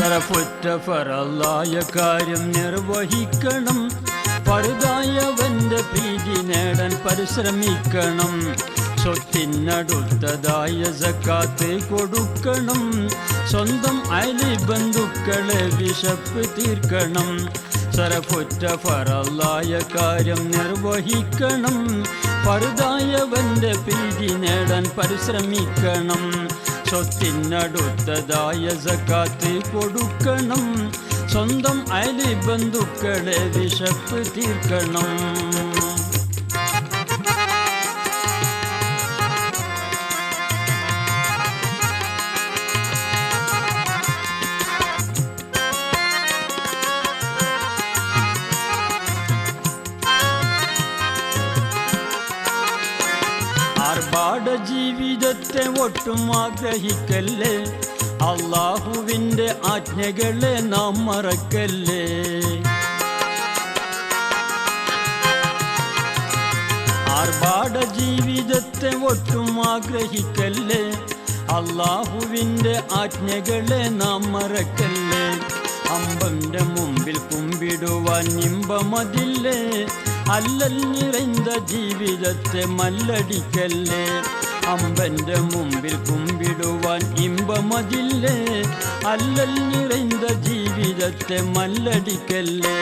ശറഫുറ്റ ഫറലായ കാര്യം നിർവഹിക്കണം. ഫർദായവന്റെ പ്രീതി നേടാൻ പരിശ്രമിക്കണം. സ്വത്തിനടുത്തതായ സക്കാത്ത് കൊടുക്കണം. സ്വന്തം അയലി ബന്ധുക്കളെ വിശപ്പ് തീർക്കണം. ശറഫുറ്റ ഫറലായ കാര്യം നിർവഹിക്കണം. ഫർദായവന്റെ പ്രീതി നേടാൻ പരിശ്രമിക്കണം. സ്വത്തിനടുത്തതായ സക്കാത്ത് കൊടുക്കണം. സ്വന്തം അയലി ബന്ധുക്കളെ വിശപ്പ് തീർക്കണം. ആർഭാട ജീവിതത്തെ ഒട്ടും ആഗ്രഹിക്കല്ലേ. അല്ലാഹുവിൻ്റെ ആജ്ഞകളെ നാം മറക്കല്ലേ. ആർഭാട ജീവിതത്തെ ഒട്ടും ആഗ്രഹിക്കല്ലേ. അല്ലാഹുവിൻ്റെ ആജ്ഞകളെ നാം മറക്കല്ലേ. അമ്പന്റെ മുമ്പിൽ കുമ്പിടുവാൻ ഇമ്പമതില്ലേ. അല്ലൽ നിറഞ്ഞ ജീവിതത്തെ മല്ലടിക്കല്ലേ. അമ്പന്റെ മുമ്പിൽ കുമ്പിടുവാൻ ഇമ്പമതില്ലേ. അല്ലൽ നിറഞ്ഞ ജീവിതത്തെ മല്ലടിക്കല്ലേ.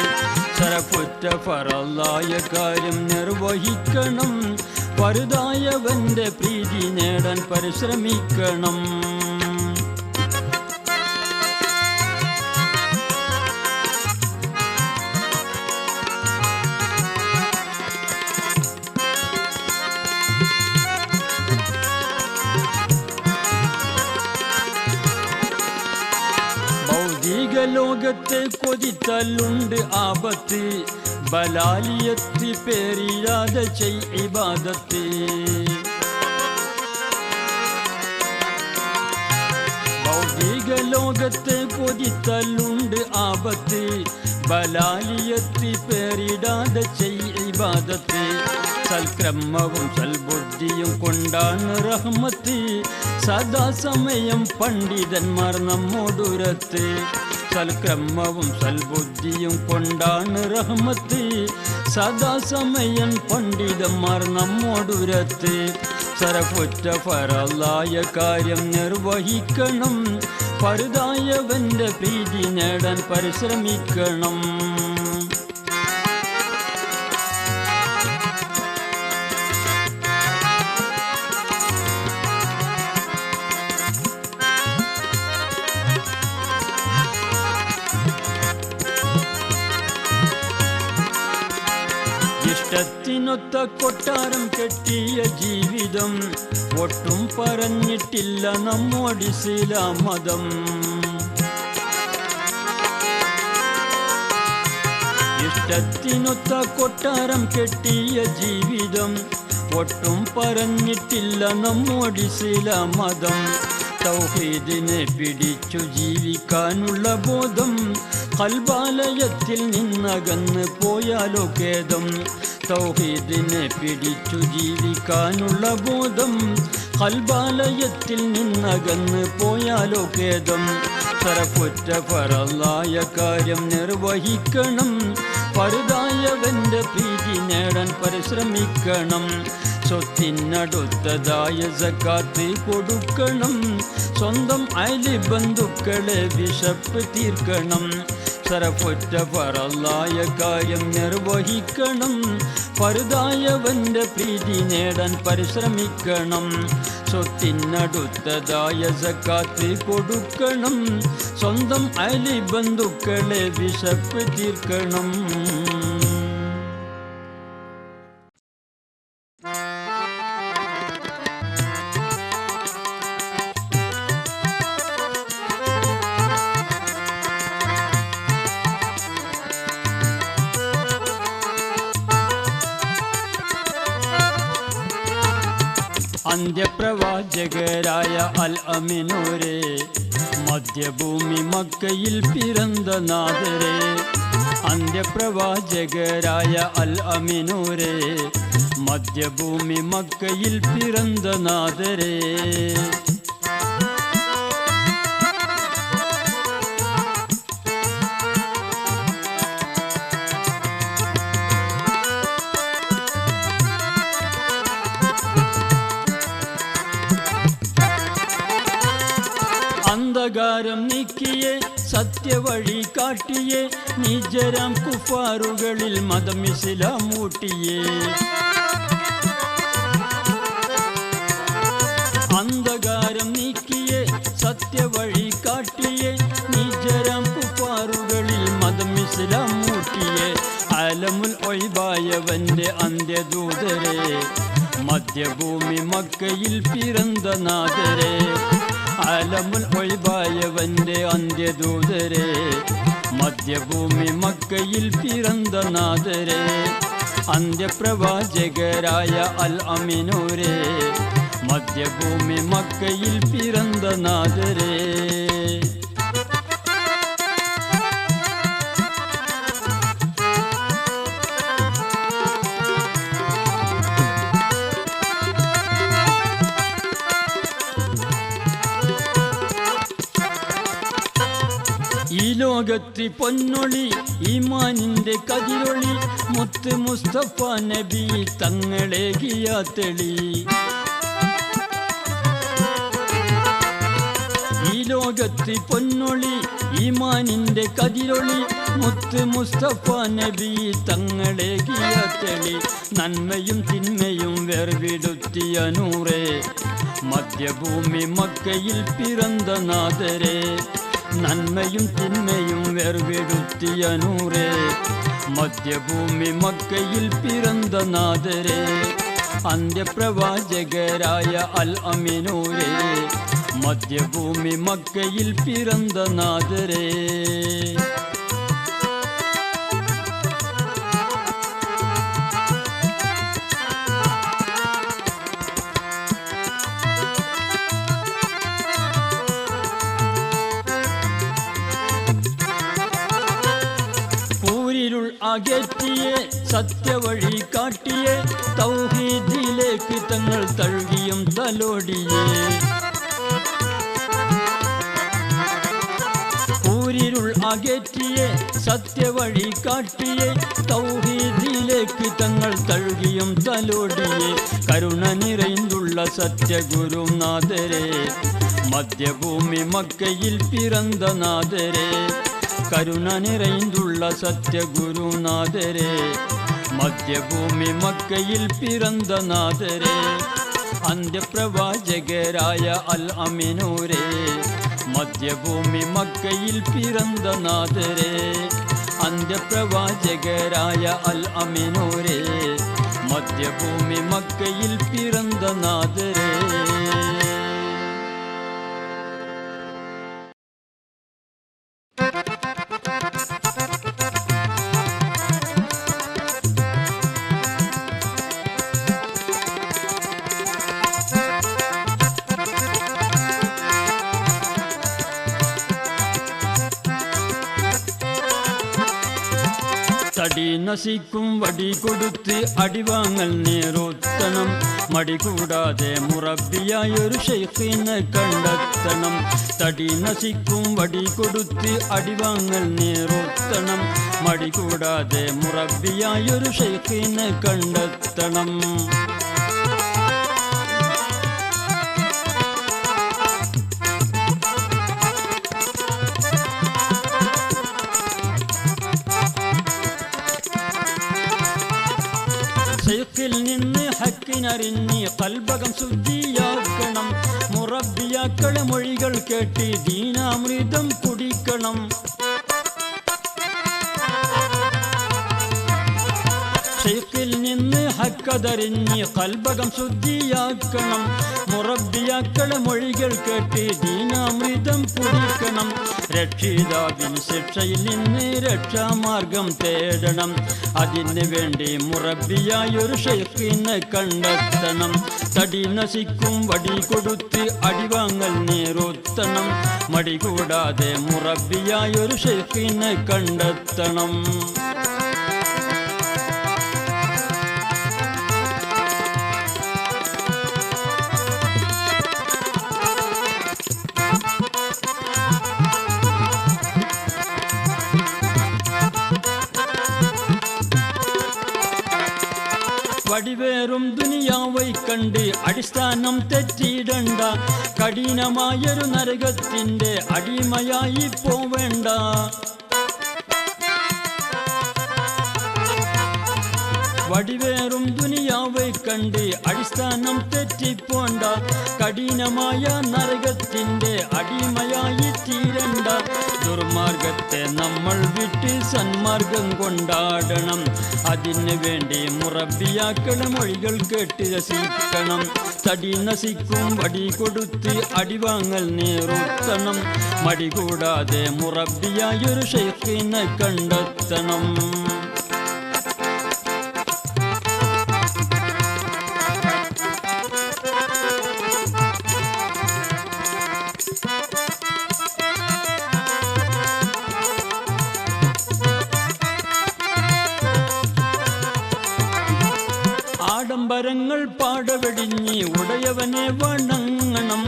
ശറഫുറ്റ ഫറലായ കാര്യം നിർവഹിക്കണം. ഫർദായവന്റെ പ്രീതി നേടാൻ പരിശ്രമിക്കണം. ലോകത്തെ കൊതിത്തല്ലുണ്ട് ആപത്ത്. ബലാലിയത്ത് പേരില്ലാതെ ചെയ് ഇബാദത്ത്. ഭൗതിക ലോകത്തെ കൊതിത്തല്ലുണ്ട് ആപത്ത്. ബലാലിയത്ത് പേരിടാതെ ചെയ് ഇബാദത്ത്. സൽക്രമവും സൽബുദ്ധിയും കൊണ്ടാണ് റഹ്മത്ത്. സദാസമയം പണ്ഡിതന്മാർ നമ്മോടുരത്ത്. സൽക്രമവും സൽബുദ്ധിയും കൊണ്ടാണ് റഹ്മത്ത്. സദാസമയം പണ്ഡിതന്മാർ നമ്മോടുരത്ത്. ശറഫുറ്റ ഫറലായ കാര്യം നിർവഹിക്കണം. ഫർദായവന്റെ പ്രീതി നേടാൻ പരിശ്രമിക്കണം. ഇഷ്ടത്തിനൊത്ത കൊട്ടാരം കെട്ടിയ ജീവിതം ഒട്ടും പറഞ്ഞിട്ടില്ല നമ്മോട് ഇസ്ലാം മതം. ഇഷ്ടത്തിനൊത്ത കൊട്ടാരം കെട്ടിയ ജീവിതം ഒട്ടും പറഞ്ഞിട്ടില്ല നമ്മോട് ഇസ്ലാം മതം. തൗഹീദിനെ പിടിച്ചു ജീവിക്കാനുള്ള ബോധം ഖൽബാലയത്തിൽ നിന്നകന്ന് പോയാലോ ഖേദം. തൗഹീദിനെ പിടിച്ചു ജീവിക്കാനുള്ള ബോധം ഖൽബാലയത്തിൽ നിന്നകന്ന് പോയാലോ ഖേദം. ശറഫുറ്റ ഫറലായ കാര്യം നിർവഹിക്കണം. ഫർദായവന്റെ പ്രീതി നേടാൻ പരിശ്രമിക്കണം. സ്വത്തിനടുത്തതായ സക്കാത്ത് കൊടുക്കണം. സ്വന്തം അയലി ബന്ധുക്കളെ വിശപ്പ് തീർക്കണം. ശറഫുറ്റ ഫറലായ കാര്യം നിർവഹിക്കണം. ഫർദായവന്റെ പ്രീതി നേടാൻ പരിശ്രമിക്കണം. സ്വത്തിനടുത്തതായ സക്കാത്ത് കൊടുക്കണം. സ്വന്തം അയലി ബന്ധുക്കളെ വിശപ്പ് തീർക്കണം. അന്ത്യപ്രവാചകരായ അൽ അമിനൂരെ, മധ്യഭൂമി മക്കയിൽ പിറന്ന നാദരെ. അന്ത്യപ്രവാചകരായ അൽ അമിനൂരെ, മധ്യഭൂമി മക്കയിൽ പിറന്ന നാദരെ. അന്ധകാരം നീക്കിയേ സത്യവഴി കാട്ടിയേ നിജരാം കുഫാറുകളിൽ മതം ഇസ്ലാം ഊട്ടിയേ അന്ധകാരം നീക്കിയേ സത്യവഴി കാട്ടിയേ നിജരാം കുഫാറുകളിൽ മതം ഇസ്ലാം ഊട്ടിയേ ആലമുൽ ഒയ്ബായവന്റെ അന്ത്യദൂതരെ മധ്യഭൂമി മക്കയിൽ പിറന്ന നാദരെ ആലമുൽ ഒയ്ബായവന്റെ അന്ത്യദൂതരെ മധ്യഭൂമി മക്കയിൽ പിറന്ന നാദരെ അന്ത്യപ്രവാചകരായ അൽ അമീനൂരെ മധ്യഭൂമി മക്കയിൽ പിറന്ന നാദരെ ഈ ലോകത്ത് പൊന്നൊളി ഈമാനിന്റെ കതിരൊളി മുത്ത് മുസ്തഫ നബി തങ്ങളേകിയ തെളി ഈ ലോകത്ത് പൊന്നൊളി ഈമാനിന്റെ കതിരൊളി മുത്ത് മുസ്തഫ നബി തങ്ങളേകിയ തെളി നന്മയും തിന്മയും വേർവിടുത്തിയ നൂറേ മധ്യഭൂമി മക്കയിൽ പിറന്ന നാദരെ നന്മയും തിന്മയും വേർവിടുത്തിയ നൂറേ മധ്യഭൂമി മക്കയിൽ പിറന്ന നാദരെ അന്ത്യപ്രവാചകരായ അൽ അമീനൂരെ മധ്യഭൂമി മക്കയിൽ പിറന്ന നാദരെ അകറ്റിയെ സത്യവഴി കാട്ടിയെ തൗഹീദിലേക്ക് തങ്ങൾ തഴുകിയും തലോടിയേ ൂരിരുൾ അകറ്റിയെ സത്യവഴി കാട്ടിയെ തൗഹീദിലേക്ക് തങ്ങൾ തഴുകിയും തലോടിയെ കരുണ നിറൈന്തുള്ള സത്യഗുരുനാഥരെ മധ്യഭൂമി മക്കയിൽ പിറന്ന നാദരെ കരുണ നിറൈന്തുള്ള സത്യഗുരുനാഥരെ മധ്യഭൂമി മക്കയിൽ പിറന്ന നാദരെ അന്ത്യപ്രവാചകരായ അൽ അമീനൂരെ മധ്യഭൂമി മക്കയിൽ പിറന്ന നാദരെ അന്ത്യപ്രവാചകരായ അൽ അമീനൂരെ മധ്യഭൂമി മക്കയിൽ പിറന്ന നാദരെ തടി നശിക്കും വടി കൊടുത്ത് അടിവാങ്ങൽ നേരോത്തണം മടി കൂടാതെ മുറബിയായൊരു ശൈഖിനെ കണ്ടെത്തണം തടി നശിക്കും വടി കൊടുത്ത് അടിവാങ്ങൽ നേരോത്തണം മടി കൂടാതെ മുറബിയായൊരു ശൈഖിനെ കണ്ടെത്തണം ശൈഖിൽ നിന്ന് ഹക്കിനറിഞ്ഞ് കൽബകം ശുദ്ധിയാക്കണം മുറബിയാക്കളെ മൊഴികൾ കേട്ട് ദീനാമൃതം കുടിക്കണം ശൈഖിൽ നിന്ന് ഹക്കതറിഞ്ഞ് കൽബകം ശുദ്ധിയാക്കണം മുറബിയാക്കളെ മൊഴികൾ കേട്ട് ദീനാമൃതം കുടിക്കണം രക്ഷിതാവിൻ ശിക്ഷയിൽ നിന്ന് രക്ഷാമാർഗം തേടണം അതിന് വേണ്ടി മുറബിയായൊരു ശൈഖിനെ കണ്ടെത്തണം തടി നശിക്കും വടി കൊടുത്ത് അടിവാങ്ങൽ നേരോത്തണം മടി കൂടാതെ മുറബിയായൊരു ശൈഖിനെ കണ്ടെത്തണം വടിവേറും ദുനിയാവൈ കണ്ട് അടിസ്ഥാനം തെറ്റിയിടണ്ട. കഠിനമായൊരു നരകത്തിൻ്റെ അടിമയായി പോവേണ്ട. വടിവേറും ദുനിയാവെ കണ്ട് അടിസ്ഥാനം തെറ്റിപ്പോണ്ട. കഠിനമായ നരകത്തിൻ്റെ അടിമയായി തീരണ്ട. ദുർമാർഗത്തെ നമ്മൾ വിട്ട് സന്മാർഗം കൊണ്ടാടണം. അതിന് വേണ്ടി മുറബിയാക്കളെ മൊഴികൾ കേട്ട് രസിക്കണം. തടി നസിക്കും വടി കൊടുത്ത് അടിവാങ്ങൽ നേറുത്തണം. മടി കൂടാതെ മുറബിയായൊരു ഷെയ്ഖിനെ കണ്ടെത്തണം. ആഡംബരങ്ങൾ പാടവെടിഞ്ഞ് ഉടയവനെ വണങ്ങണം.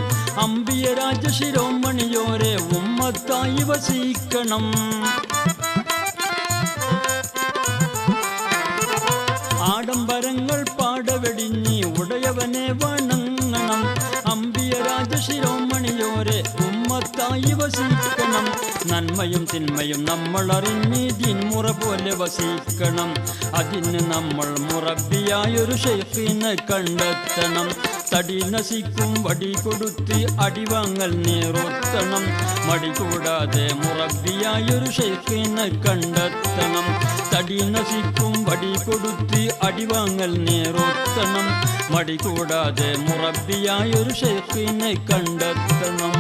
അമ്പിയ രാജശിരോമണിയോരെ ഉമ്മത്തായി വസിക്കണം. ആഡംബരങ്ങൾ പാടവെടിഞ്ഞ് ഉടയവനെ വണങ്ങണം. അമ്പിയ രാജശിരോമണിയോരെ ഉമ്മത്തായി വസിക്കണം. നന്മയും തിന്മയും നമ്മൾ അറിഞ്ഞ് ദിൻമുറ പോലെ വസിക്കണം. അതിന് നമ്മൾ മുറബിയായൊരു ഷെയ്ഖിനെ കണ്ടെത്തണം. തടി നസിക്കും വടി കൊടുത്ത് അടിവാങ്ങൽ നേറുത്തണം. മടി കൂടാതെ മുറബിയായൊരു ഷെയ്ഖിനെ കണ്ടെത്തണം. തടി നസിക്കും വടി കൊടുത്ത് അടിവാങ്ങൽ നേറുത്തണം. മടി കൂടാതെ മുറബിയായൊരു ഷെയ്ഖിനെ കണ്ടെത്തണം.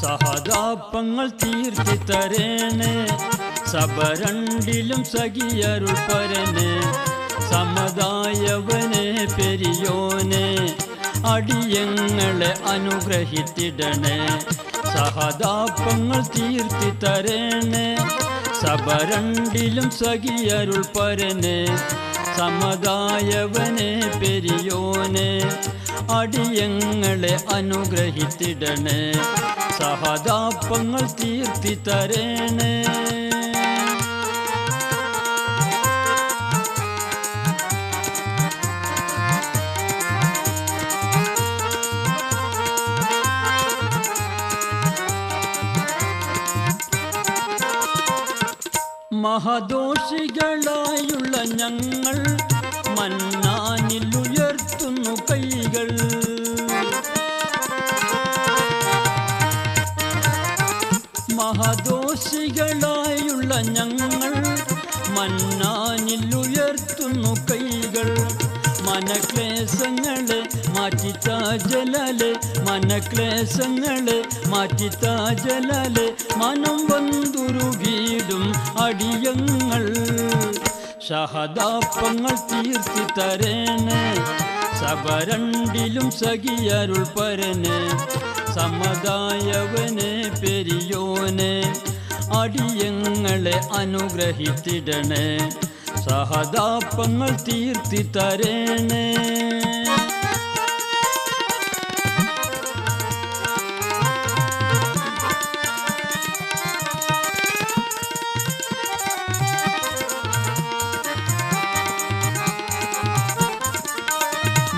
സഹതാപങ്ങൾ തീർത്തി തരേണേ. സബരണ്ടിലും സഖിയരുൾ പരനെ. സമതായവനെ പെരിയോനെ അടിയങ്ങളെ അനുഗ്രഹിത്തിടണേ. സഹതാപങ്ങൾ തീർത്തി തരേണേ. സബരണ്ടിലും സഖിയരുൾ പരനെ. സമതായവനെ പെരിയോനെ അടിയങ്ങളെ അനുഗ്രഹിത്തിടണേ. സഹതാപങ്ങൾ തീർത്തി തരേണേ. മഹദോഷികളായുള്ള ഞങ്ങൾ മന്നാനിൽ ഉയർത്തുന്നു കൈകൾ. മഹദോഷികളായുള്ള ഞങ്ങൾ മന്നാനിൽ ഉയർത്തുന്നു കൈകൾ. മനക്ലേശങ്ങളെ മാറ്റിത്താ ജലാലെ. മനക്ലേശങ്ങളെ മാറ്റിത്താ ജലാലെ. മനം വന്തുരുകീടും അടിയങ്ങൾ. സഹതാപങ്ങൾ തീർത്തി തരേണേ. സബരണ്ടിലും സഖിയരുൾ പരനെ. സമതായവനെ പെരിയോനെ അടിയങ്ങളെ അനുഗ്രഹിത്തിടണേ. സഹതാപങ്ങൾ തീർത്തി തരേണേ.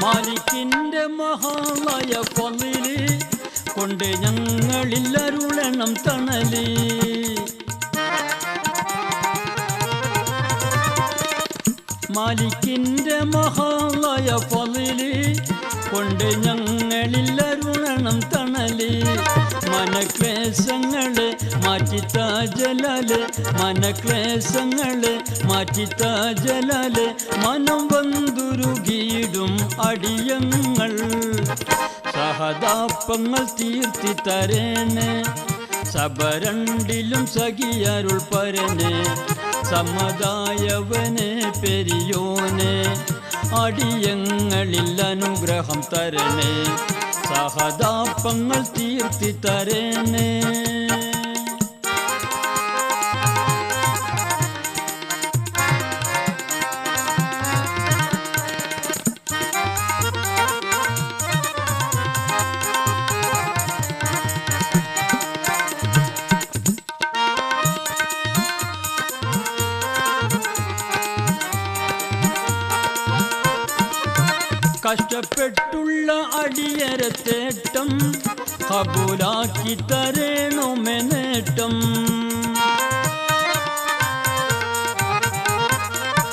മാലിക്കിൻ്റെ മഹാളയ ഫളില് കൊണ്ട് ഞങ്ങളിൽ അരുളണം തണലി. മാലിക്കിൻ്റെ മഹാളയ ഫളില് കൊണ്ട് ഞങ്ങളിൽ അരുളണം തണലി. മനക്ലേശങ്ങളെ മാറ്റിത്താ ജലാലെ. മനക്ലേശങ്ങളെ മാറ്റിത്താ ജലാലെ. മനം വന്തുരുകീടും അടിയങ്ങൾ. സഹതാപങ്ങൾ തീർത്തി തരേണേ. സബരണ്ടിലും സഖിയരുൾ പരനെ. സമതായവനെ പെരിയോനെ അടിയങ്ങളിൽ അനുഗ്രഹം തരണേ. സഹതാപങ്ങൾ തീർത്തി തരണേ. കഷ്ടപ്പെട്ടുള്ള അടിയരത്തേട്ടം കബൂലാക്കി തരണമേ നേട്ടം.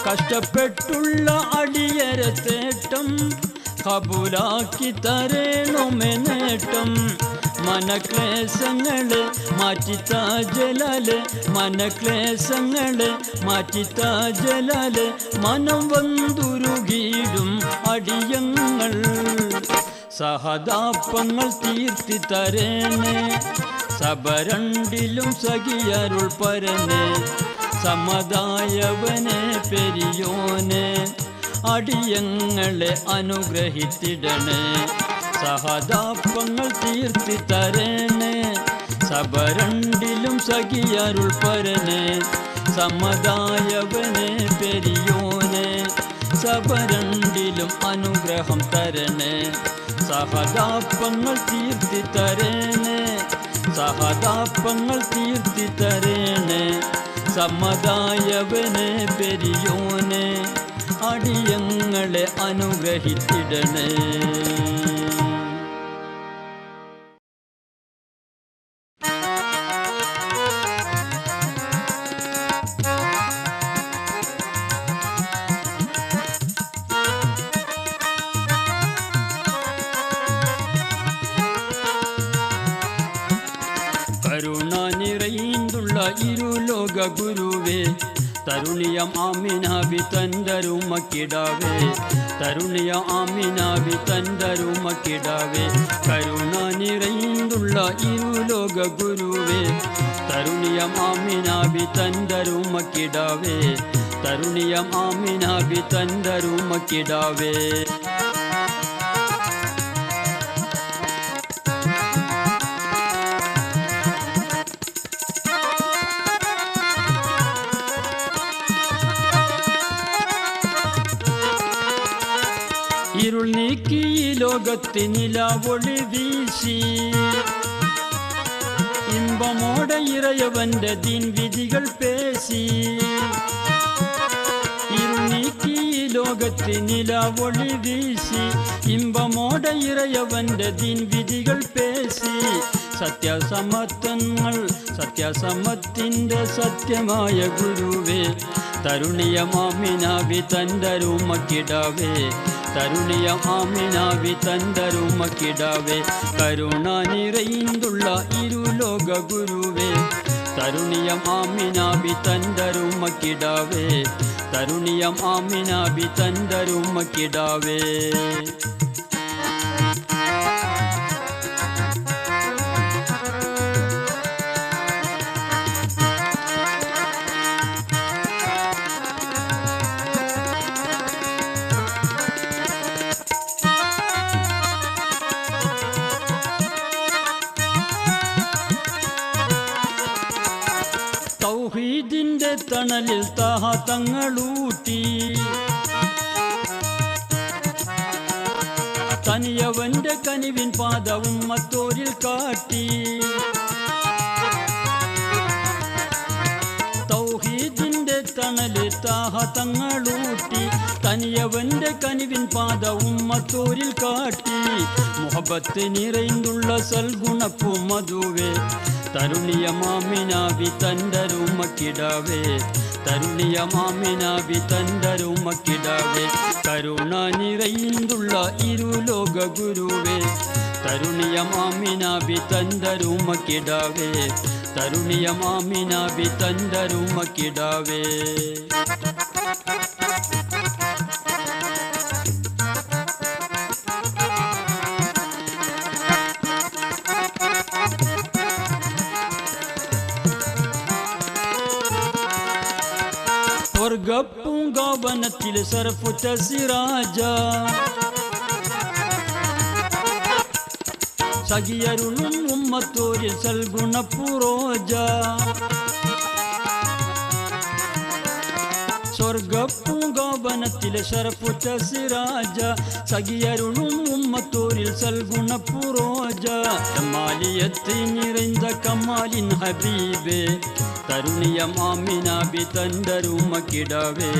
കഷ്ടപ്പെട്ടുള്ള അടിയരത്തേട്ടം കബൂലാക്കി തരണമേ നേട്ടം. മനക്ലേശങ്ങളെ മാറ്റിത്താ ജലാല്, മനക്ലേശങ്ങളെ മാറ്റിത്താ ജലാല്. മനം വന്തുരുകീടും അടിയങ്ങൾ സഹതാപങ്ങൾ തീർത്തി തരണേ. സബരണ്ടിലും സഖിയരുൾ പരനെ, സമതായവനെ പെരിയോനെ, അടിയങ്ങളെ അനുഗ്രഹിത്തിടണേ. സഹതാപങ്ങൾ തീർത്തി തരണേ. സബരണ്ടിലും സഖിയരുൾ പരനെ, സമതായവനെ പെരിയോനെ, സബരണ്ടിലും അനുഗ്രഹം തരണേ. സഹതാപങ്ങൾ തീർത്തി തരണേ. സഹതാപങ്ങൾ തീർത്തി തരണേ. സമതായവനെ പെരിയോനെ, അടിയങ്ങളെ അനുഗ്രഹിത്തിടണേ. കരുണ നിറയുന്നുള്ള ഇരുലോക ഗുരുവേ, തരുണിയം ആമിനാബി തന്തരുമക്കിടാവേ. തരുണിയ ആമിനാബി തന്തരുമക്കിടാവേ. കരുണ നിറയുന്നുള്ള ഇരുലോക ഗുരുവേ, തരുണിയം ആമിനാബി തന്തരുമക്കിടാവേ. തരുണിയം ആമിനാബി തന്തരുമക്കിടാവേ. ഇരുൾ നീക്കി ലോകത്തിനിലാവൊളി വീശി, ഇമ്പമോടെ ഇറയവന്റെ ദീൻ വിധികൾ പേശി. ഇരുൾ നീക്കി ലോകത്തിനിലാവൊളി വീശി, ഇമ്പമോടെ ഇറയവന്റെ ദീൻ വിധികൾ പേശി. സത്യസമത്വങ്ങൾ സത്യസമത്തിൻ്റെ സത്യമായ ഗുരുവേ, തരുണിയമാമിനാബി തന്തരുമക്കിടാവേ. തരുണിയ ആമിനാബി തന്തരുമക്കിടാവേ. കരുണ നിറയുന്നുള്ള ഇരുലോക ഗുരുവേ, തരുണിയം ആമിനാബി തന്തരുമക്കിടാവേ. തരുണിയം ആമിനാബി തന്തരുമക്കിടാവേ. തൗഹീദിന്റെ തണലിൽ താഹ തങ്ങളൂട്ടി, തനിയവന്റെ കനിവിൻ പാദവും മത്തോരിൽ കാട്ടി. തൗഹീദിന്റെ തണലിൽ താഹ തങ്ങളൂട്ടി, തനിയവന്റെ കനിവിൻ പാദവും മത്തോരിൽ കാട്ടി. മുഹബത്ത് നിറയുന്നുള്ള സൽഗുണപ്പൂ മധുവേ, തരുണിയമാമിനാബി തന്തരുമക്കിടാവേ. തരുണിയമാമിനാബി തന്തരുമക്കിടാവേ. കരുണ നിറയുന്നുള്ള ഇരുലോക ഗുരുവേ, തരുണിയമാമിനാബി തന്തരുമക്കിടാവേ. തരുണിയമാമിനാബി തന്തരുമക്കിടാവേ. സ്വർഗപ്പൂങ്കാവനത്തിൽ സർഫുറ്റ സിറാജ, സഖിയരുളും ഉമ്മത്തോരിൽ സൽഗുണപുരോജ സ്വർഗപ്പൂങ്കാവനത്തിലെ ശരപ്പുറ്റ സിരാജ സഖിയരുളും ഉമ്മത്തോരിൽ സൽഗുണപുരോജ മാലിയത്തിൽ നിറഞ്ഞ കമാലിൻ ഹബീബേ തരുണിയം ആമിനാബി തണ്ടരുമക്കിടവേ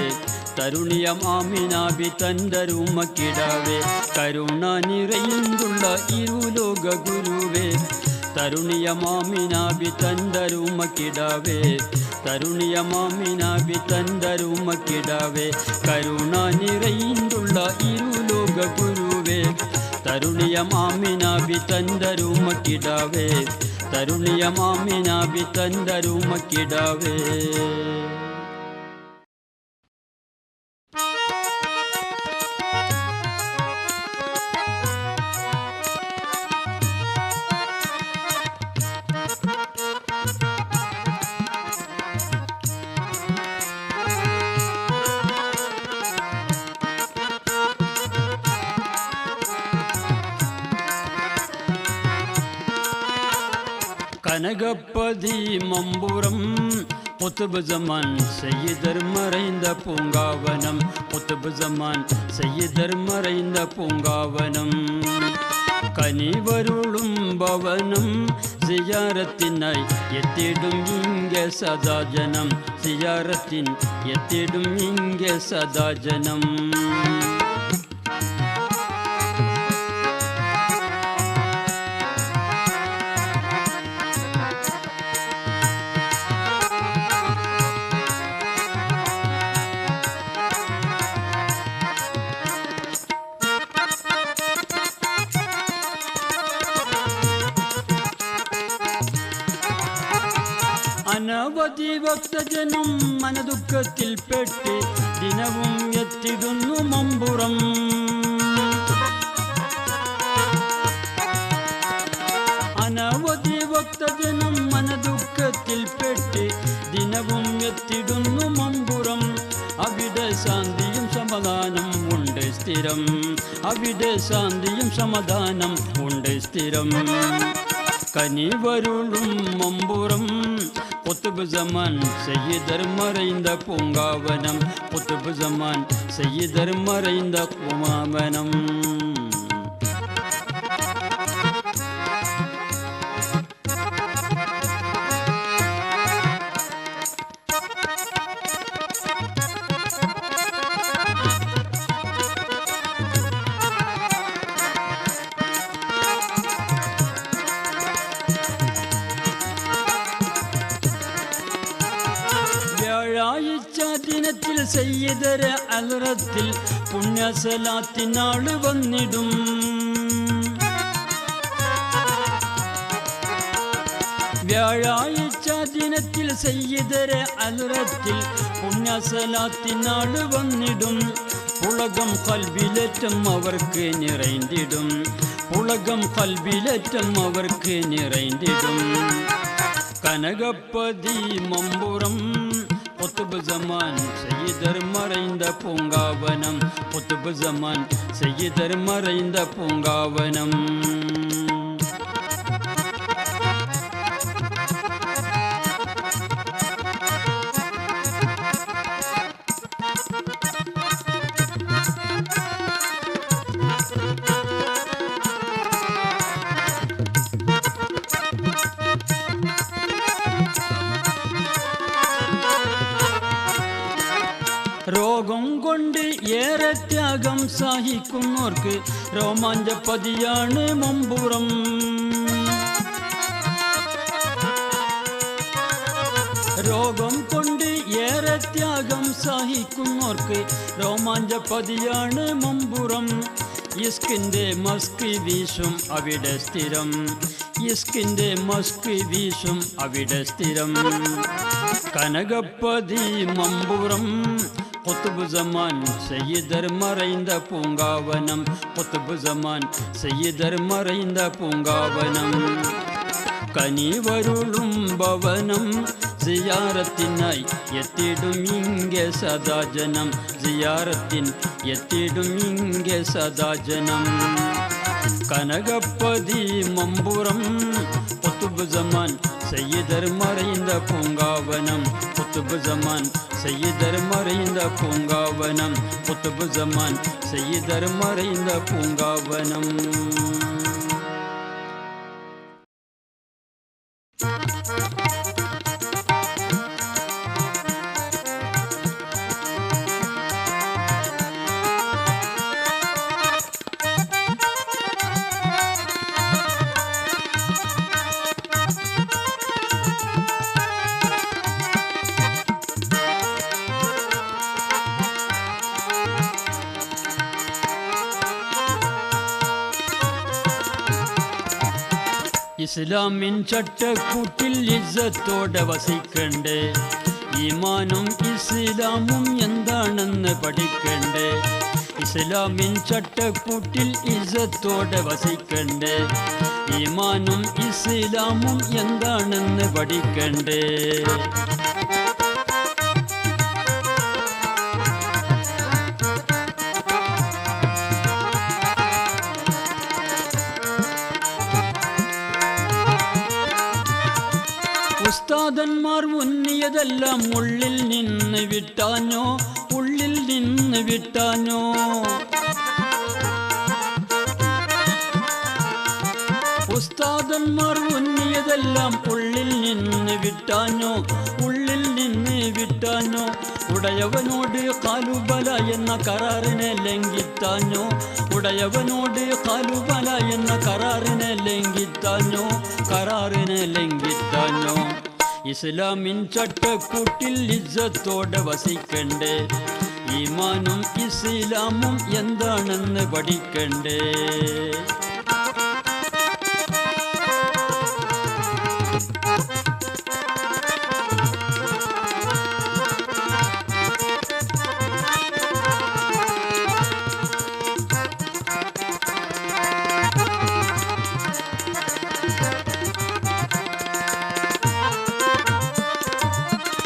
തരുണിയം ആമിനാബി തണ്ടരുമക്കിടവേ കരുണ നിറയുന്നുള്ള ഇരുലോക ഗുരുവേ തരുണിയം ആമിനാബി തണ്ടരുമക്കിടവേ തരുണിയം ആമിനാബി തണ്ടരുമക്കിടവേ കരുണ നിറയുന്നുള്ള ഇരുലോക ഗുരുവേ തരുണിയം ആമിനാബി തണ്ടരുമക്കിടവേ തരുണിയം ആമിനാബി തണ്ടരുമക്കിടവേ കനകപ്പതി മമ്പുറം കുത്തുബ് ജമാൻ സയ്യിദർ മറൈந்த പൂങ്കാവനം കുത്തുബ് ജമാൻ സയ്യിദർ മറൈந்த പൂങ്കാവനം കനിവരുളും ഭവനം സിയാറത്തിനായി എത്തിടും ഇങ്ങെ സദാജനം സിയാറത്തിൻ എത്തിടും ഇങ്ങെ സദാജനം അനവധി ഭക്തജനം മനദുഃഖത്തിൽ പെട്ട് ദിനവും എത്തിടുന്നു മമ്പുറം അനവധി ഭക്തജനം മനദുഃഖത്തിൽ പെട്ട് ദിനവും എത്തിടുന്നു മമ്പുറം അവിടെ ശാന്തിയും സമാധാനം ഉണ്ട് സ്ഥിരം അവിടെ ശാന്തിയും സമാധാനം ഉണ്ട് സ്ഥിരം കനിവരുളും മമ്പുറം കുത്തുബ് ജമാൻ സയ്യിദർ മറൈந்த പൂങ്കാവനം കുത്തുബ് ജമാൻ സയ്യിദർ മറൈந்த പൂങ്കാവനം വ്യാഴാഴ്ച ദിനത്തിൽ സയ്യിദര അൽറത്തിൽ പുണ്യസലാത്തിനാള് വന്നിടും വ്യാഴാഴ്ച ദിനത്തിൽ സയ്യിദര അൽറത്തിൽ പുണ്യസലാത്തിനാള് വന്നിടും പുളകം കൽബിലേറ്റം അവർക്ക് നിറൈന്തിടും പുളകം കൽബിലേറ്റം അവർക്ക് നിറൈന്തിടും കനകപ്പതി മമ്പുറം കുത്തുബ് ജമാൻ സയ്യിദർ മറൈந்த പൂങ്കാവനം കുത്തുബ് ജമാൻ സയ്യിദർ മറൈந்த പൂങ്കാവനം രോഗം കൊണ്ട് ഏറെ ത്യാഗം സഹിക്കുന്നവർക്ക് രോമാഞ്ചപതിയാണ് മമ്പുറം രോഗം കൊണ്ട് ഏറെ ത്യാഗം സഹിക്കുന്നവർക്ക് രോമാഞ്ചപതിയാണ് മമ്പുറം ഇസ്കിന്റെ മസ്കി വീശും അവിടെ സ്ഥിരം ഇസ്കിന്റെ മസ്കി വീശും അവിടെ സ്ഥിരം കനകപ്പതി മമ്പുറം കുത്തുബ് ജമാൻ സയ്യിദർ മറൈந்த പൂങ്കാവനം കുത്തുബ് ജമാൻ സയ്യിദർ മറൈந்த പൂങ്കാവനം കനിവരുളും ഭവനം സിയാറത്തിനായി എത്തിടും ഇങ്ങെ സദാജനം സിയാറത്തിൻ എത്തിടും ഇങ്ങെ സദാജനം கனகப்பதி மம்புரம் குத்துபு ஜமான் செய்யதர் மறைந்த பூங்காவனம் குத்துபு ஜமான் செய்யதர் மறைந்த பூங்காவனம் குத்துபு ஜமான் செய்யதர் மறைந்த பூங்காவனம். ഇസ്ലാമിൻ ചട്ടക്കൂട്ടിൽ ഇസ്സത്തോടെ വസിക്കണ്ടേ, ഈമാനും ഇസ്ലാമും എന്താണെന്ന് പഠിക്കണ്ടേ. ഇസ്ലാമിൻ ചട്ടക്കൂട്ടിൽ ഇസ്സത്തോടെ വസിക്കണ്ടേ, ഈമാനും ഇസ്ലാമും എന്താണെന്ന് പഠിക്കണ്ടേ. ഉസ്താദന്മാർ ഉന്നിയതെല്ലാം ഉള്ളിൽ നിന്ന് വിട്ടാനോ, ഉള്ളിൽ നിന്ന് വിട്ടാനോ. ഉസ്താദന്മാർ ഉന്നിയതെല്ലാം ഉള്ളിൽ നിന്ന് വിട്ടാനോ, ഉള്ളിൽ നിന്ന് വിട്ടാനോ. ഉടയവനോട് കാലുബല എന്ന കരാറിനെ ലംഘിത്താനോ, ഉടയവനോട് കാലുബല എന്ന കരാറിനെ ലംഘിത്താനോ, കരാറിനെ ലംഘിത്താനോ. ഇസ്ലാമിൻ ചട്ടക്കൂട്ടിൽ ഇസ്സത്തോടെ വസിക്കണ്ടേ, ഈമാനും ഇസ്ലാമും എന്താണെന്ന് പഠിക്കണ്ടേ.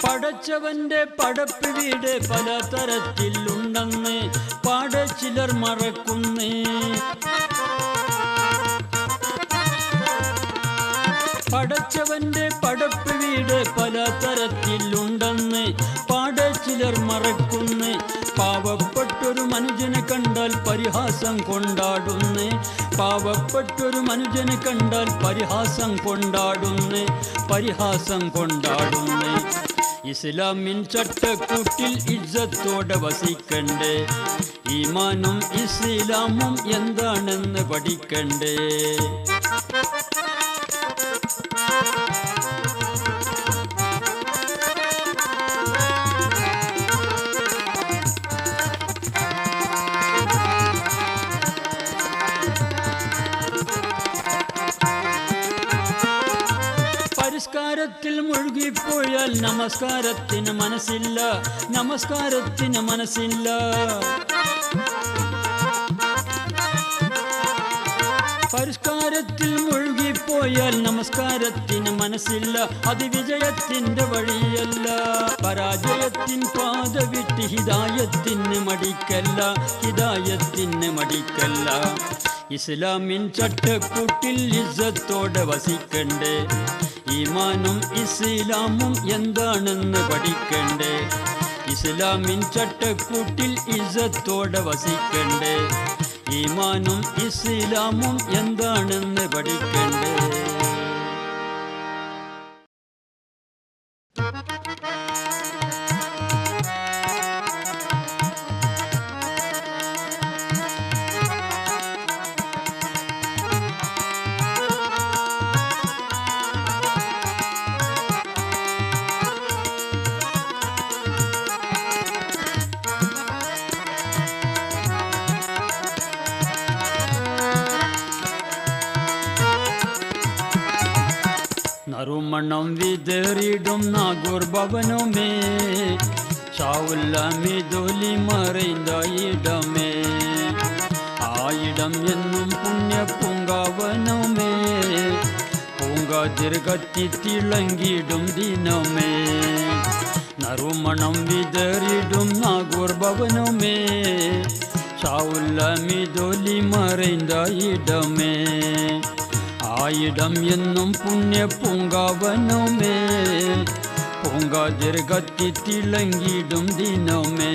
പടച്ചവന്റെ പടപ്പ് വീട് പലതരത്തിലുണ്ടെന്ന് പാടെ ചിലർ മറക്കുന്നേ. പടച്ചവന്റെ പടപ്പ് വീട് പലതരത്തിലുണ്ടെന്ന് പാടെ ചിലർ മറക്കുന്നേ. പാവപ്പെട്ടൊരു മനുഷ്യനെ കണ്ടാൽ പരിഹാസം കൊണ്ടാടുന്നേ, പാവപ്പെട്ടൊരു മനുഷ്യനെ കണ്ടാൽ പരിഹാസം കൊണ്ടാടുന്നേ, പരിഹാസം കൊണ്ടാടുന്നേ. ഇസ്ലാമിൻ ചട്ടക്കൂട്ടിൽ ഇസ്സത്തോടെ വസിക്കണ്ടേ, ഈമാനും ഇസ്ലാമും എന്താണെന്ന് പഠിക്കണ്ടേ. പരിഷ്കാരത്തിൽ മുഴുകിപ്പോയാൽ നമസ്കാരത്തിന് മനസ്സില്ല, നമസ്കാരത്തിന് മനസ്സില്ല. പരിഷ്കാരത്തിൽ മുഴുകിപ്പോയാൽ നമസ്കാരത്തിന് മനസ്സില്ല, അത് വിജയത്തിന്റെ വഴിയല്ല. പരാജയത്തിൻ പാത വിട്ട് ഹിദായത്തിന് മടിക്കല്ല, ഹിദായത്തിന് മടിക്കല്ല. ഇസ്ലാമിൻ ചട്ടക്കൂട്ടിൽ ഇസ്സത്തോടെ വസിക്കണ്ടേ, ഈമാനും ഇസ്ലാമും എന്താണെന്ന് പഠിക്കണ്ടേ. ഇസ്ലാമിൻ ചട്ടക്കൂട്ടിൽ ഇസ്സത്തോടെ വസിക്കണ്ടേ, ഈമാനും ഇസ്ലാമും എന്താണെന്ന് പഠിക്കണ്ടേ. നറുമണം വിതറിടും നാഗൂർ ഭവനുമേ, ഷാവുല്ലമിതൊലി മറൈந்த ഇടമേ. ആയിടം എന്നും പുണ്യ പൂങ്കാവനമേ, പൂങ്കാതിർ കത്തി തിളങ്ങിടും ദിനമേ. നറുമണം വിതറിടും നാഗൂർ ഭവനുമേ, ഷാവുല്ലമിതൊലി മറൈந்த ഇടമേ. ആയിടം എന്നും പുണ്യ പൂങ്കാവനമേ പൂങ്കാതിർ കത്തി തിളങ്ങിടും ദിനമേ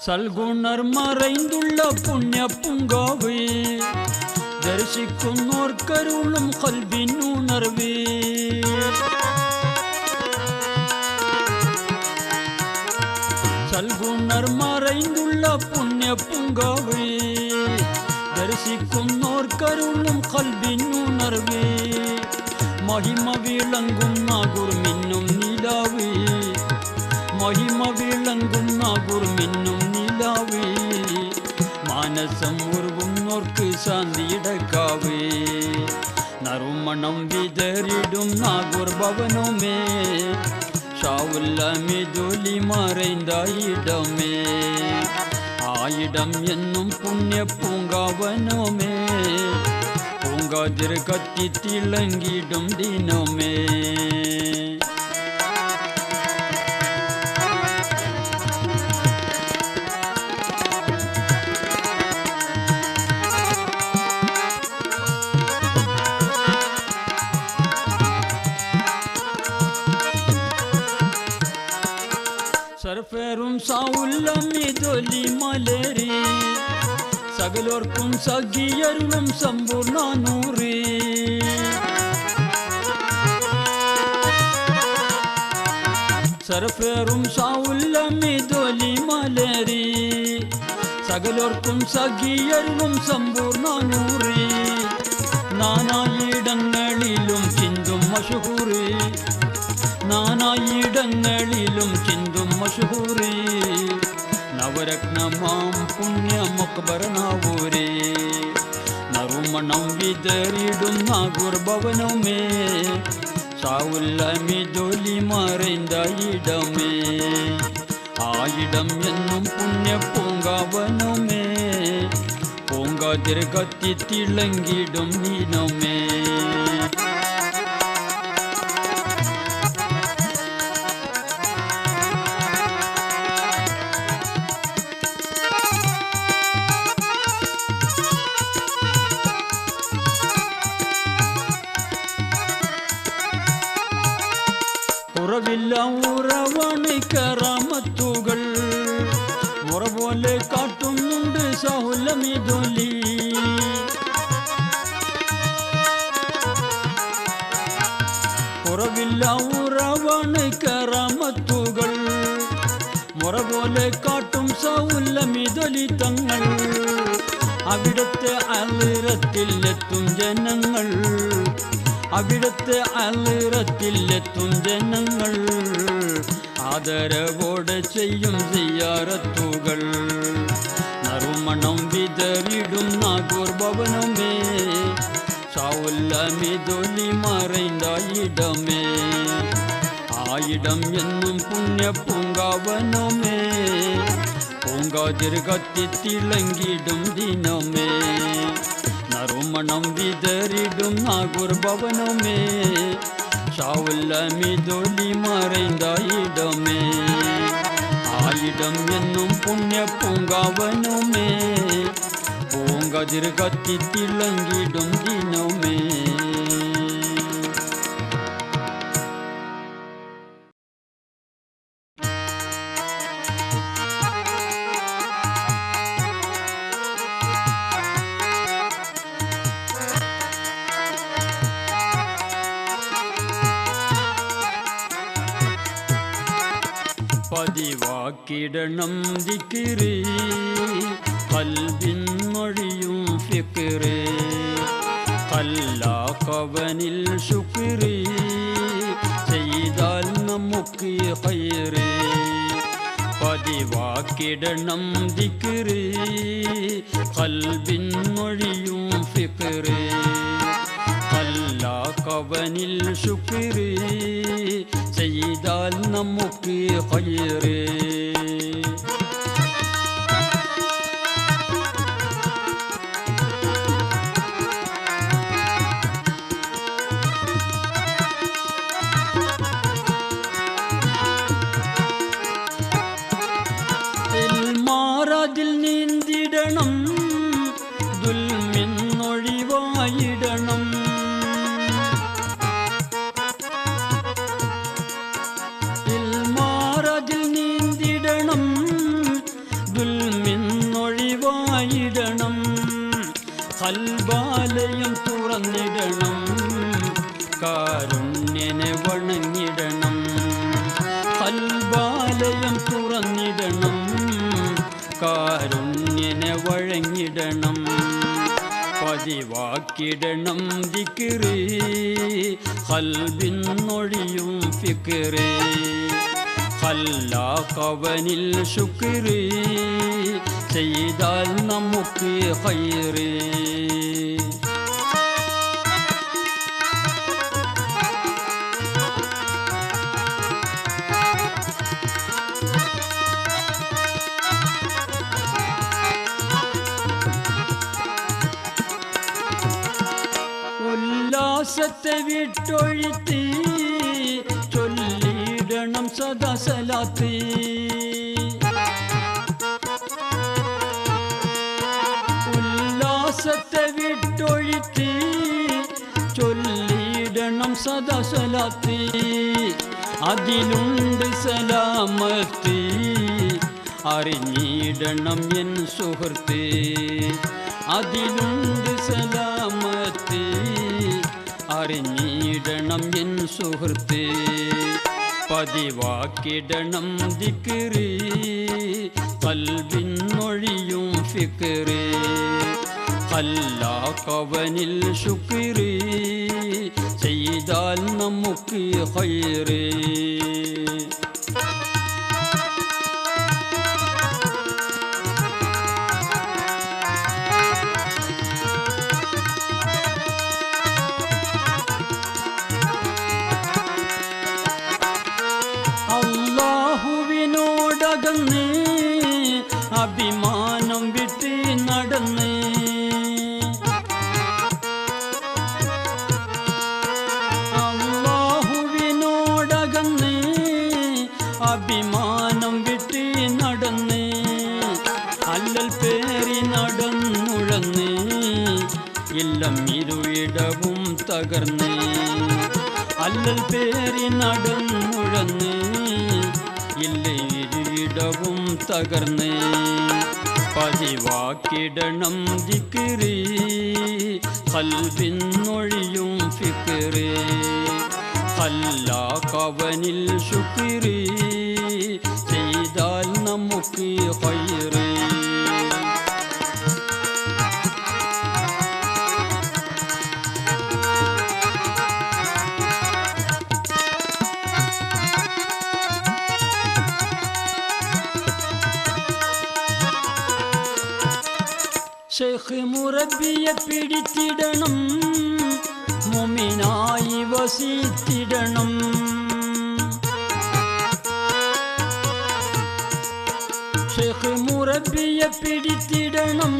സൽഗുണർ മറൈന്തുള്ള പുണ്യ പൂങ്കാവേ ദർശിക്കുന്നോർക്കരുളും ഖൽബിനുണർവേ സൽഗുണർ മറൈന്തുള്ള പുണ്യ പൂങ്കാവേ ദർശിക്കുന്നോർക്കരുളും ഖൽബിനുണർവേ മഹിമ വിളങ്ങും നാഗുർമിന്നും നിലാവേ മഹിമ വിളങ്ങും നാഗുർമിന്നും നിലാവേ മാനസം ഉരുകുന്നോർക്ക് ശാന്തിയിടക്കാവേ നറുമണം വിതറിടും നാഗൂർ ഭവനമേ ഷാവുല്ലമേ ജോലി മറൈந்த ഇടമേ ആയിടം എന്നും പുണ്യ പൂങ്കാവനമേ പൂങ്കാതിർ കത്തി തിളങ്ങിടും ദിനമേ സർഫേറും സാവുല്ലമിതൊലി മലരി സകലോർക്കും സഖിയരുളും സമ്പൂർണ്ണ നൂറി സർഫേറും സാവുല്ലമിതൊലി മലരി സകലോർക്കും സഖിയരുളും സമ്പൂർണ്ണ നൂറി നാനായിടങ്ങളിലും ചിന്തും മഷഹൂറി നാനായിടങ്ങളിലും ചിന്തും മഷഹൂറി നവരത്നമാം പുണ്യ മക്ബറനാവൂരേ നറുമണം വിതറിടും നാഗൂർ ഭവനമേ ഷാവുല്ലമിതൊലി മറൈந்த ഇടമേ ആയിടം എന്നും പുണ്യ പൂങ്കാവനമേ പൂങ്കാതിർ കത്തി തിളങ്ങിടും ദിനമേ കുറവില്ല ഉറവാണ് കറാമത്തുകൾ മുറ പോലെ കാട്ടുന്നുണ്ട് സാവുല്ലമിതൊലി കുറവില്ല ഉറവാണ് കറാമത്തുകൾ മുറ പോലെ കാട്ടും സാവുല്ലമിതൊലി തങ്ങൾ അവിടുത്തെ ആഖിറത്തിലെത്തും ജനങ്ങൾ അവിടുത്തെ ആഖിറത്തിലെത്തും ജനങ്ങൾ ആദരവോടെ ചെയ്യും സിയാറത്തുകൾ നറുമണം വിതറിടും നാഗൂർ ഭവനമേ ഷാവുല്ലമിതൊലി മറൈந்த ഇടമേ ആയിടം എന്നും പുണ്യ പൂങ്കാവനമേ പൂങ്കാതിർ കത്തി തിളങ്ങിടും ദിനമേ നറുമണം വിതറിടും നാഗൂർ ഭവനമേ ഷാവുല്ലമിതൊലി മറൈந்த ഇടമേ ആയിടം എന്നും പുണ്യ പൂങ്കാവനമേ പൂങ്കാതിർ കത്തി തിളങ്ങിടും ദിനമേ പതിവാക്കിടണം ദിക്റ് ഖൽബിൻ മൊഴിയും ഫിക്റ് ഖല്ലാഖവനിൽ ശുക്റ് ചെയ്താൽ നമുക്ക് ഖൈറ് പതിവാക്കിടണം ദിക്റ് ഖൽബിൻ മൊഴിയും ഫിക്റ് ഖല്ലാഖവനിൽ ശുക്റ് ചെയ്താൽ നമുക്ക് ഖൈറ് വണങ്ങിടണം. കൽബാലയം തുറന്നിടണം, കാരുണ്യനെ വഴങ്ങിടണം. പതിവാക്കിടണം ദിക്റ്, ഖൽബിന്നൊഴിയും ഫിക്റ്. ഖല്ലാഖവനിൽ ശുക്റ്, ചെയ്താൽ നമുക്ക് ഖൈറ്. ഉല്ലാസത്തെ വിട്ടൊഴിത്ത്, ചൊല്ലിടണം സദാ സലാത്ത്. ഉല്ലാസത്തെ വിട്ടൊഴിത്ത്, ചൊല്ലിടണം സദാ സലാത്ത്. അതിലുണ്ട് സലാമത്ത്, അറിഞ്ഞിടണം എൻ സുഹൃത്ത്. അതിലുണ്ട് സലാമത്ത്, അറിഞ്ഞിടണം എൻ സുഹൃത്ത്. പതിവാക്കിടണം ദിക്റ്, ഖൽബിന്നൊഴിയും ഫിക്റ്. ഖല്ലാഖവനിൽ ശുക്റ്, ചെയ്താൽ നമുക്ക് ഖൈറ്. അല്ലാഹുവിനോടകന്ന് അഭിമാനം വിട്ട് നടന്ന്. അല്ലാഹുവിനോടകന്ന് അഭിമാനം വിട്ട് നടന്ന്. അല്ലൽ പേറി നടന്നുഴന്ന്, ഇല്ലം ഇരുവിടവും തകർന്ന്. അല്ലൽ പേറി നടന്നുഴന്ന്, ഇല്ലയിടവും തകർന്ന്. പതിവാക്കിടണം ദിക്റ്, ഖൽബിന്നൊഴിയും ഫിക്റ്. ഖല്ലാഖവനിൽ ശുക്റ്, ചെയ്താൽ നമുക്ക് ഖൈറ്. ശൈഖ് മുറബിയെ പിടിച്ചിടണം, മുഅ്മിനായി വസിത്തിടണം. ശൈഖ് മുറബിയെ പിടിച്ചിടണം,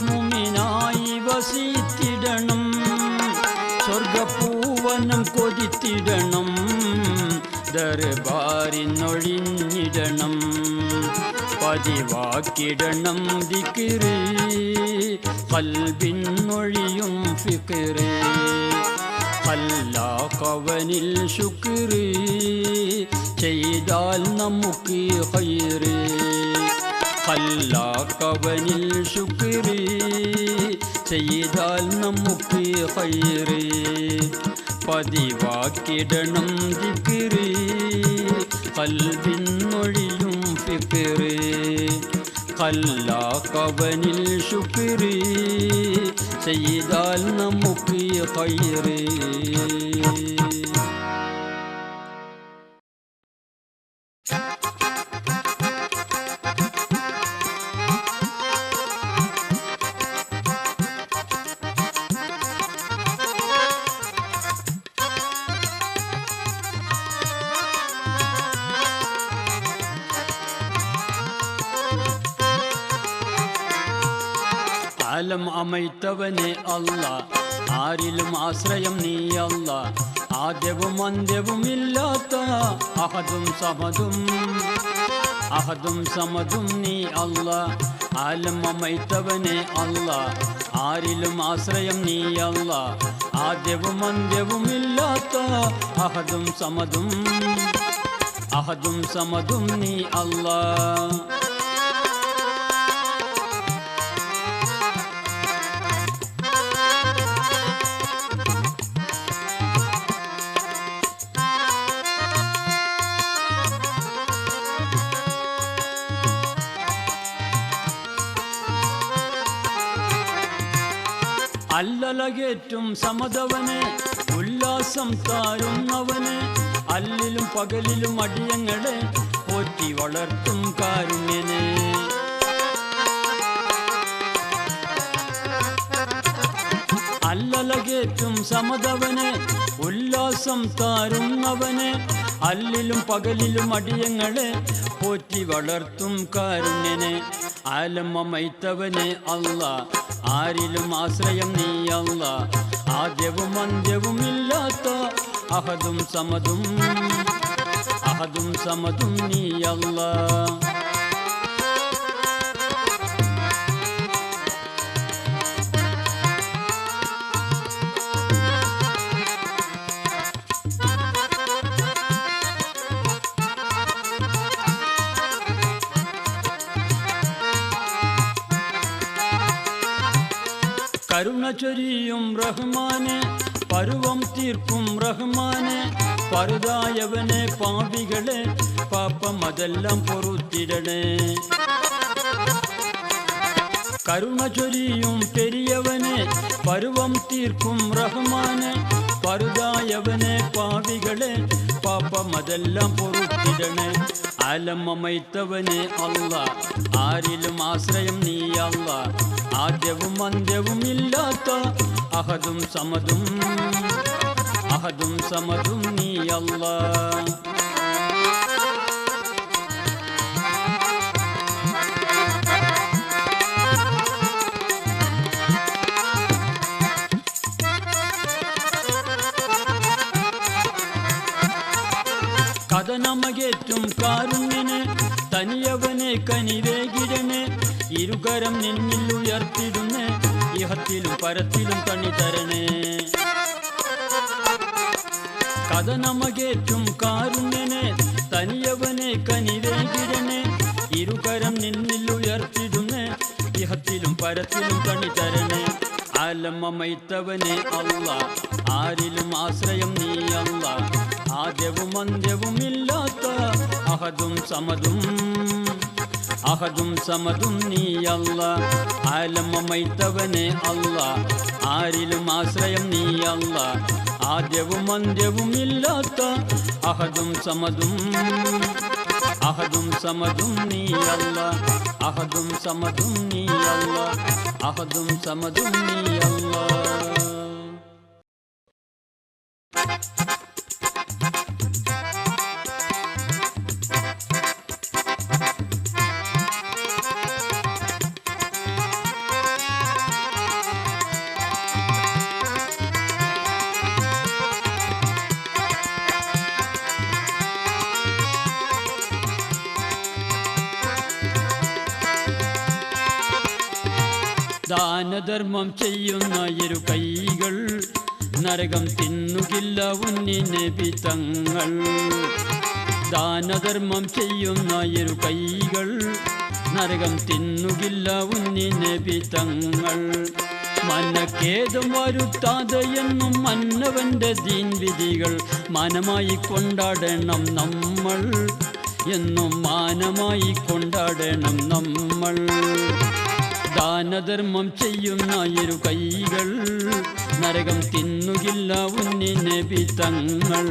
മുഅ്മിനായി വസിത്തിടണം. സ്വർഗപൂവനം കൊതിത്തിടണം, ദർബാരിനൊഴിഞ്ഞിടണം. പതിവാക്കിടണം ദിക്റ്, ഖൽബിന്നൊഴിയും ഫിക്റ്. ഖല്ലാഖവനിൽ ശുക്റ്, ചെയ്താൽ നമുക്ക് ഖൈറ്. ഖല്ലാഖവനിൽ ശുക്റ്, ചെയ്താൽ നമുക്ക് ഖൈറ്. പതിവാക്കിടണം ദിക്റ്, ഖൽബിന്നൊഴിയും ഫിക്റ്. ഖല്ലാഖവനിൽ ശുക്റ്, ചെയ്താൽ നമുക്ക് ഖൈറ്. ആലം അമൈത്തവനെ അല്ലാ, ആരിലും ആശ്രയം നീ അല്ലാ. ആദ്യവും അന്ത്യവുമില്ലാത്ത അഹദും സമദും, അഹദും സമദും നീ അല്ലാ. ആലം അമൈത്തവനെ അല്ലാ, ആരിലും ആശ്രയം നീ അല്ലാ. ആദ്യവും അന്ത്യവുമില്ലാത്ത അഹദും സമദും, അഹദും സമദും നീ അല്ലാ. അല്ലലകേറ്റും സമതവനെ ഉല്ലാസം താരുന്നവനെ അല്ലിലും പകലിലും അടിയങ്ങളെ പോറ്റി വളർത്തും കാരുണ്യനെ. അല്ലലകേറ്റും സമതവനെ ഉല്ലാസം താരുന്നവനെ അല്ലിലും പകലിലും അടിയങ്ങളെ പോറ്റി വളർത്തും കാരുണ്യനെ. ആലമമൈത്തവനെ അല്ലാ ആരിലും ആശ്രയം നീ അല്ലാ. ആദ്യവും അന്ത്യവും ഇല്ലാത്ത അഹദും സമദും അഹദും സമദും നീ അല്ലാ. കരുണ ചൊരിയും റഹ്മാനെ പരുവം തീർക്കും റഹ്മാനെ പറുതായവനെ പാപികളെ പാപമതെല്ലാം പൊറുത്തിടണേ. കരുണ ചൊരിയും പെരിയവനെ പരുവം തീർക്കും റഹ്മാനെ പറുതായവനെ പാപികളെ പാപമതെല്ലാം പൊറുത്തിടണേ. ആലമമൈത്തവനെ അല്ലാ ആരിലും ആശ്രയം നീ അല്ലാ. ആദ്യവും അന്ത്യവും ഇല്ലാത്ത അഹദും സമദും അഹദും സമദും നീ അല്ലാ. കഥനമകേറ്റും കാരുണ്യനെ തനിയവനെ കനിവേകിരനെ ഇരുകരം നിന്നിൽ ഉയർത്തിടുന്നേ ഇഹത്തിലും പരത്തിലും കണി തരണേ. കഥനമകേറ്റും കാരുണ്യനെ തനിയവനെ കനിവേകിരനെ ഇരുകരം നിന്നിൽ ഉയർത്തിടുന്നേ ഇഹത്തിലും പരത്തിലും കണി തരണേ. ആലമമൈത്തവനെ അല്ലാ ആരിലും ആശ്രയം നീ അല്ലാ. ആദ്യവും അന്ത്യവും ഇല്ലാത്ത അഹദും സമദും അഹദും സമദും നീ അല്ലാ. ആലമമൈത്തവനെ അല്ലാ ആരിലും ആശ്രയം നീ അല്ലാ. ആദ്യവും അന്ത്യവും ഇല്ലാത്ത അഹദും സമദും അഹദും സമദും നീ അല്ലാ. അഹദും സമദും നീ അല്ലാ. അഹദും സമദും നീ അല്ലാ. ദാനധർമ്മം ചെയ്യുന്ന ഇരു കൈകൾ നരകം തിന്നുകില്ല ഉന്നി നബി തങ്ങൾ. ദാനധർമ്മം ചെയ്യുന്ന ഇരു കൈകൾ നരകം തിന്നുകില്ല ഉന്നി നബി തങ്ങൾ. മനക്കേതും വരുത്താതെ എന്നും മന്നവന്റെ ദീൻ വിധികൾ മാനമായി കൊണ്ടാടണം നമ്മൾ എന്നും മാനമായി കൊണ്ടാടണം നമ്മൾ. ദാനധർമ്മം ചെയ്യുന്ന ഇരു കൈകൾ നരകം തിന്നുകില്ല ഉന്നി നബി തങ്ങൾ.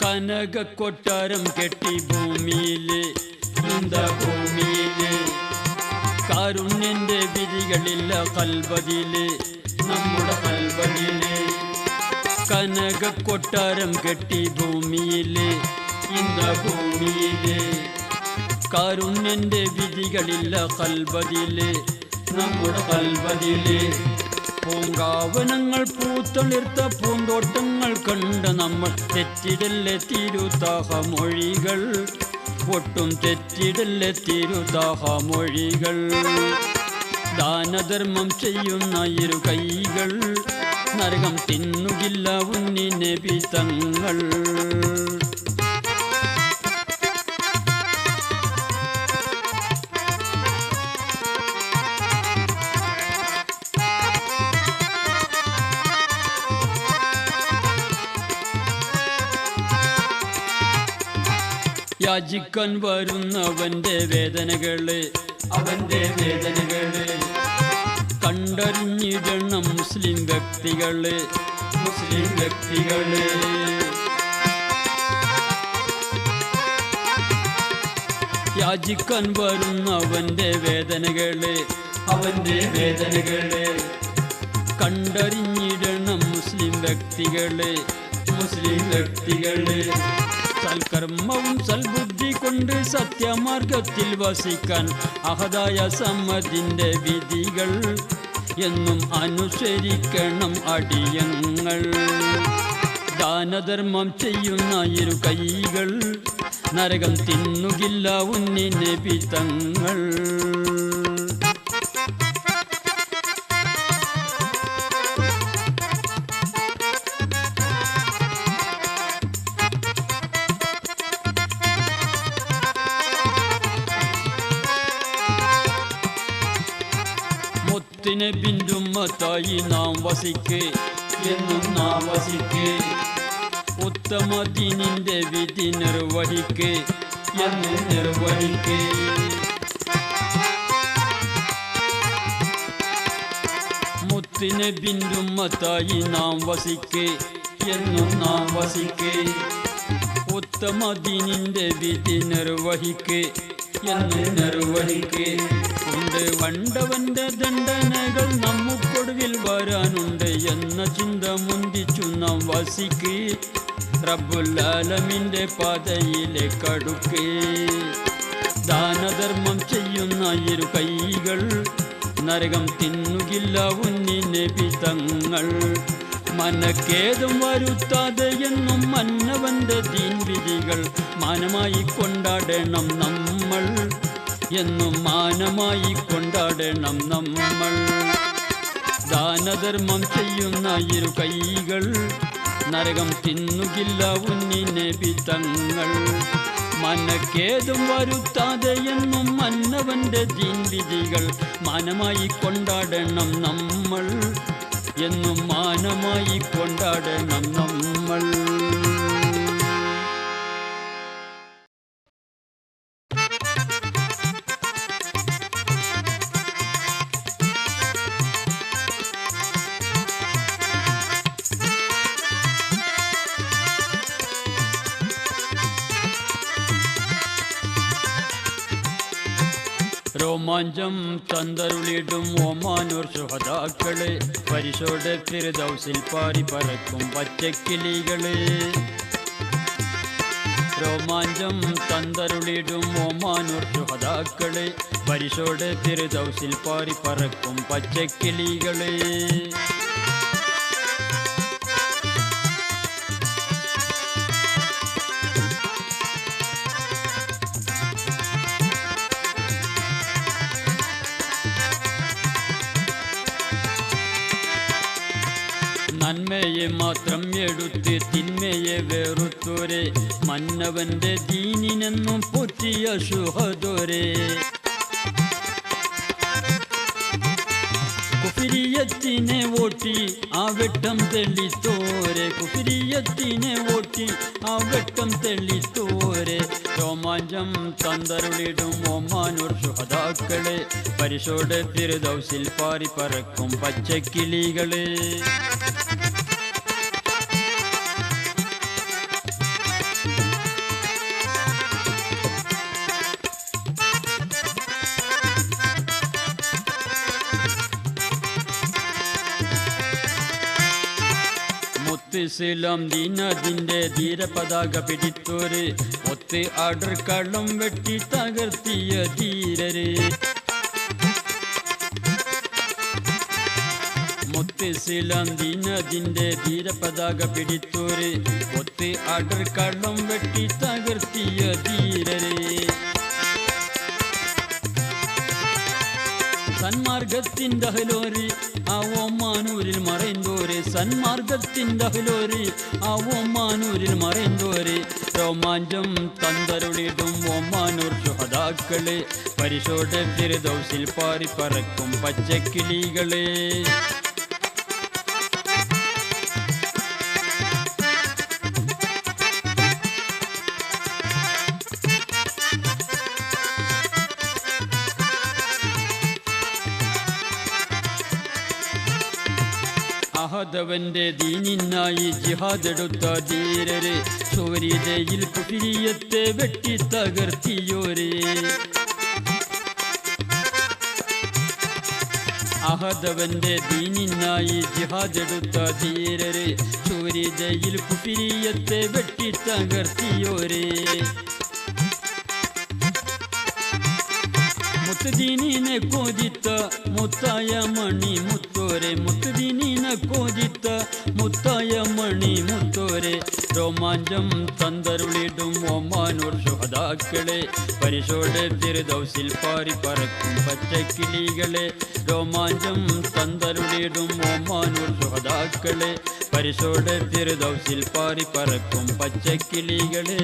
കനക കൊട്ടാരം കെട്ടി ഭൂമിയിലെ ഇന്ത ഭൂമിയിലെ കാരുണ്യന്റെ വിധികളില്ല കൽബദിലെ നമ്മുടെ കൽബദിലെ. കനക കൊട്ടാരം കെട്ടി ഭൂമിയിലെ ഇന്ത ഭൂമിയിലെ കാരുണ്യന്റെ വിധികളില്ല കൽബദിലെ നമ്മുടെ കൽബദിലെ. പൂങ്കാവനങ്ങൾ പൂത്തൊളിർത്ത പൂന്തോട്ടങ്ങൾ കണ്ട നമ്മൾ തെറ്റിടല്ലേ തിരുതാഹമൊഴികൾ ഒട്ടും തെറ്റിടല്ലേ തിരുതാഹമൊഴികൾ. ദാനധർമ്മം ചെയ്യുന്ന ഇരു കൈകൾ നരകം തിന്നുകില്ല ഉന്നി നബി തങ്ങൾ. യാചിക്കാൻ വരുന്നവന്റെ വേദനകള് കണ്ടറിഞ്ഞിടണം മുസ്ലിം വ്യക്തികള്. യാചിക്കാൻ വരുന്നവന്റെ വേദനകള് കണ്ടറിഞ്ഞിടണം മുസ്ലിം വ്യക്തികള്. സൽക്കർമ്മവും സൽബുദ്ധി കൊണ്ട് സത്യമാർഗത്തിൽ വസിക്കാൻ അഹദായ സമദിന്റെ വിധികൾ എന്നും അനുസരിക്കണം അടിയങ്ങൾ. ദാനധർമ്മം ചെയ്യുന്ന ഇരു കൈകൾ നരകം തിന്നുകില്ല ഉന്നി നബി തങ്ങൾ. മുത്തിനെ ബിന്ദുമ്മത്തായി നാം വസിക്ക് ഉത്തമ ദീനിന്റെ വിധി നിർവഹിക്ക്. മുത്തിനെ ബിന്ദുമ്മത്തായി നാം വസിക്ക് ഉത്തമ ദീനിന്റെ വിധി നിർവഹിക്ക്. ഉണ്ട് വണ്ടവന്റെ ദണ്ഡനകൾ നമുക്കൊടുവിൽ വരാനുണ്ട് എന്ന ചിന്ത മുന്തിച്ചു നാം വസിക്ക്. റബ്ബുൽ ആലമീന്റെ പാതയിലെ കടുക്ക്. ദാനധർമ്മം ചെയ്യുന്ന ഇരു കൈകൾ നരകം തിന്നുകില്ല ഉന്നി നബി തങ്ങൾ. മനക്കേതും വരുത്താതെ എന്നും മന്നവന്റെ ദീൻ വിധികൾ മാനമായി കൊണ്ടാടണം നമ്മൾ. എന്നും മാനമായി കൊണ്ടാടണം നമ്മൾ. ദാനധർമ്മം ചെയ്യുന്ന ഇരു കൈകൾ നരകം തിന്നുകില്ല ഉന്നി നബി തങ്ങൾ. മനക്കേതും വരുത്താതെ എന്നും മന്നവന്റെ ദീൻ വിധികൾ മാനമായി കൊണ്ടാടണം നമ്മൾ. എന്നും മാനമായി കൊണ്ടാടണം നമ്മൾ. രോമാഞ്ചം തന്തരുളിടും ഒമാനൂർ ശുഹദാക്കളെ പരിശോധ ഫിർദൗസിൽ പാറി പറക്കും പച്ചക്കിളികളെ. രോമാഞ്ചം തന്തരുളിടും ഒമാനൂർ ശുഹദാക്കളെ പരിശോധ ഫിർദൗസിൽ പാറി പറക്കും പച്ചക്കിളികളെ. നന്മയെ മാത്രം എടുത്ത് തിന്മയെ വെറുത്തോരെ മന്നവന്റെ ദീനിനെന്നും പൊറ്റിയ ശുഹദോരെ. കുഫിരിയത്തിനെ ഓട്ടി ആ വെട്ടം തെളിത്തോരെ. കുഫിരിയത്തിനെ ഓട്ടി ആ വെട്ടം തെളിത്തോരെ. രോമാഞ്ചം തന്തരുളിടും ഒമാനൂർ ശുഹദാക്കളെ പരിശോധ ഫിർദൗസിൽ പാറി പറക്കും പച്ചക്കിളികളെ. ഇസ്ലാം ദീനതിന്റെ ധീരപതാക പിടിത്തോര് ഒത്ത് അടർക്കളം വെട്ടി തകർത്തിയ ധീരര്. മുത്തിസ്ലാം ദീനതിന്റെ ധീരപതാക പിടിത്തോര് ഒത്ത് അടർക്കളം വെട്ടി തകർത്തിയ ധീരര്. സന്മാർഗത്തിൻ്റെ അഹ്ലോരി ആ ഓമാനൂരിൽ മറൈന്തോരെ സന്മാർഗത്തിൻ്റെ അഹ്ലോരി ആ ഓമാനൂരിൽ മറൈന്തോരെ രോമാഞ്ചം തന്തരുളിടും ഓമാനൂർ ശുഹദാക്കളെ പരിശോധ ഫിർദൗസിൽ പാറി പറക്കും പച്ചക്കിളികളെ അഹദവന്റെ ദീനിനായി ജിഹാദെടുത്ത ധീരരെ സൂര്യതയിൽ കുഫിരിയത്തെ വെട്ടി തകർത്തിയോരേ അഹദവന്റെ ദീനിനായി ജിഹാദെടുത്ത ധീരരെ സൂര്യതയിൽ കുഫിരിയത്തെ വെട്ടി തകർത്തിയോരേ മുത്തുദീനിനെ കോജിത്ത മുത്തായ മണി മുത്തോരെ മുത്തുദീനിനെ കോജിത്ത മുത്തായ മണി മുത്തോരെ രോമാഞ്ചം തന്തരുളിടും ഒമാനൂർ ശുഹദാക്കളെ പരിശോധ ഫിർദൗസിൽ പാറി പറക്കും പച്ചക്കിളികളെ രോമാഞ്ചം തന്തരുളിടും ഒമാനൂർ ശുഹദാക്കളെ പരിശോധ ഫിർദൗസിൽ പാറി പറക്കും പച്ചക്കിളികളെ